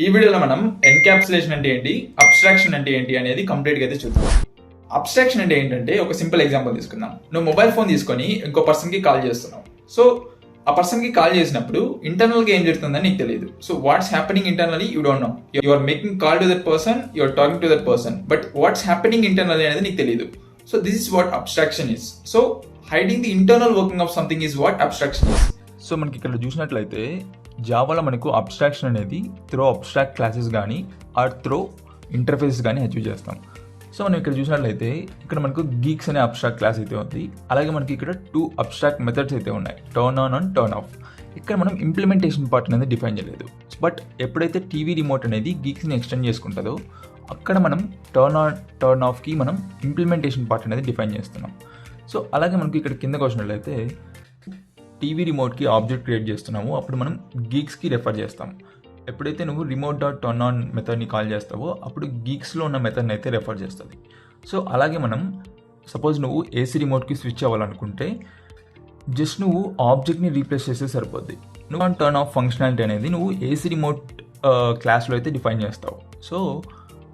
ఈ వీడియోలో మనం ఎన్క్యాప్సులేషన్ అంటే ఏంటి, అబ్స్ట్రాక్షన్ అంటే ఏంటి అనేది కంప్లీట్గా అయితే చూద్దాం. అబ్స్ట్రాక్షన్ అంటే ఏంటంటే ఒక సింపుల్ ఎగ్జాంపుల్ తీసుకుందాం. నువ్వు మొబైల్ ఫోన్ తీసుకొని ఇంకో పర్సన్కి కాల్ చేస్తున్నావు. సో ఆ పర్సన్కి కాల్ చేసినప్పుడు ఇంటర్నల్గా ఏం జరుగుతుందని నీకు తెలియదు. So what's happening internally you don't know. You are making call to that person, you are talking to that person, but what's happening internally అనేది నీకు తెలియదు. So this is what abstraction is. So hiding the internal working of something is what abstraction is. So మనకి ఇక్కడ చూసినట్లయితే జావాలో మనకు abstraction అనేది through abstract classes కానీ ఆర్ త్రో ఇంటర్ఫేసెస్ కానీ అచీవ్ చేస్తాం. సో మనం ఇక్కడ చూసినట్లయితే ఇక్కడ మనకు గీక్స్ అనే అబ్స్ట్రాక్ట్ క్లాస్ అయితే ఉంది. అలాగే మనకి ఇక్కడ 2 అబ్స్ట్రాక్ట్ మెథడ్స్ అయితే ఉన్నాయి, turn on and turn off. ఇక్కడ మనం ఇంప్లిమెంటేషన్ పార్ట్ అనేది డిఫైన్ చేయలేదు. బట్ ఎప్పుడైతే టీవీ రిమోట్ అనేది గీక్స్ని ఎక్స్టెండ్ చేసుకుంటుందో అక్కడ మనం టర్న్ ఆన్ టర్న్ ఆఫ్కి మనం ఇంప్లిమెంటేషన్ పార్ట్ అనేది డిఫైన్ చేస్తున్నాం. సో అలాగే మనకి ఇక్కడ కిందకు వచ్చినట్లయితే టీవీ రిమోట్కి ఆబ్జెక్ట్ క్రియేట్ చేస్తున్నాము, అప్పుడు మనం గీక్స్కి రెఫర్ చేస్తాం. ఎప్పుడైతే నువ్వు రిమోట్ డాట్ టర్న్ ఆన్ మెథడ్ని కాల్ చేస్తావో అప్పుడు గీక్స్లో ఉన్న మెథడ్ని అయితే రెఫర్ చేస్తుంది. సో అలాగే మనం సపోజ్ నువ్వు ఏసీ రిమోట్కి స్విచ్ అవ్వాలనుకుంటే జస్ట్ నువ్వు ఆబ్జెక్ట్ని రీప్లేస్ చేస్తే సరిపోద్ది. నువ్వు ఆన్ టర్న్ ఆఫ్ ఫంక్షనాలిటీ అనేది నువ్వు ఏసీ రిమోట్ క్లాస్లో అయితే డిఫైన్ చేస్తావు. So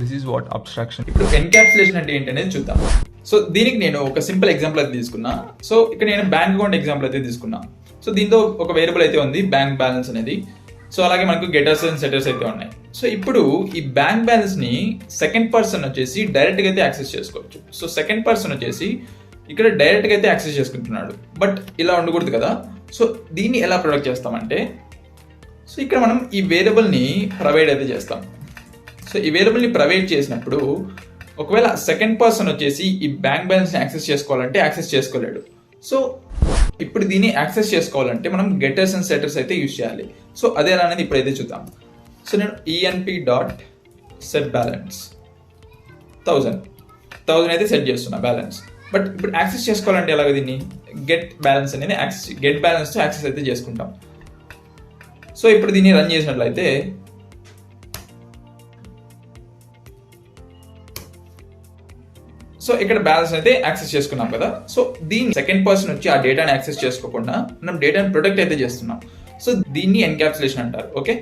this is what abstraction. ఇప్పుడు ఎన్క్యాప్సులేషన్ అంటే ఏంటి అనేది చూద్దాం. సో దీనికి నేను ఒక సింపుల్ ఎగ్జాంపుల్ అయితే తీసుకున్నా. సో ఇక్కడ నేను బ్యాంక్ అకౌంట్ ఎగ్జాంపుల్ అయితే తీసుకున్నా. సో దీంతో ఒక వేరియబుల్ అయితే ఉంది బ్యాంక్ బ్యాలెన్స్ అనేది. సో అలాగే మనకు గెటర్స్ అండ్ సెటర్స్ అయితే ఉన్నాయి. సో ఇప్పుడు ఈ బ్యాంక్ బ్యాలెన్స్ ని సెకండ్ పర్సన్ వచ్చేసి డైరెక్ట్ గా అయితే యాక్సెస్ చేసుకోవచ్చు. సో సెకండ్ పర్సన్ వచ్చేసి ఇక్కడ డైరెక్ట్ గా అయితే యాక్సెస్ చేసుకుంటున్నాడు, బట్ ఇలా ఉండకూడదు కదా. సో దీన్ని ఎలా ప్రొడక్ట్ చేస్తామంటే, సో ఇక్కడ మనం ఈ వేరియబుల్ ని ప్రొవైడ్ అయితే చేస్తాం. సో ఈ వేరియబుల్ ని ప్రొవైడ్ చేసినప్పుడు ఒకవేళ సెకండ్ పర్సన్ వచ్చేసి ఈ బ్యాంక్ బ్యాలెన్స్ ని యాక్సెస్ చేసుకోవాలంటే యాక్సెస్ చేసుకోలేడు. సో ఇప్పుడు దీన్ని యాక్సెస్ చేసుకోవాలంటే మనం గెటర్స్ అండ్ సెటర్స్ అయితే యూజ్ చేయాలి. సో అదే అనేది ఇప్పుడైతే చూద్దాం. సో నేను ఈఎన్పి డాట్ సెట్ బ్యాలెన్స్ 1000 అయితే సెట్ చేస్తున్నా బ్యాలెన్స్. బట్ ఇప్పుడు యాక్సెస్ చేసుకోవాలంటే ఎలాగ దీన్ని గెట్ బ్యాలెన్స్ అనేది గెట్ బ్యాలెన్స్తో యాక్సెస్ అయితే చేసుకుంటాం. సో ఇప్పుడు దీన్ని రన్ చేసినట్లయితే సో ఇక్కడ బ్యాలెన్స్ అయితే యాక్సెస్ చేసుకున్నాం కదా. సో దీన్ని సెకండ్ పర్సన్ వచ్చి ఆ డేటాని యాక్సెస్ చేసుకోకుండా మనం డేటాని ప్రొటెక్ట్ అయితే చేస్తున్నాం. సో దీన్ని ఎన్క్యాప్సులేషన్ అంటారు. ఓకే.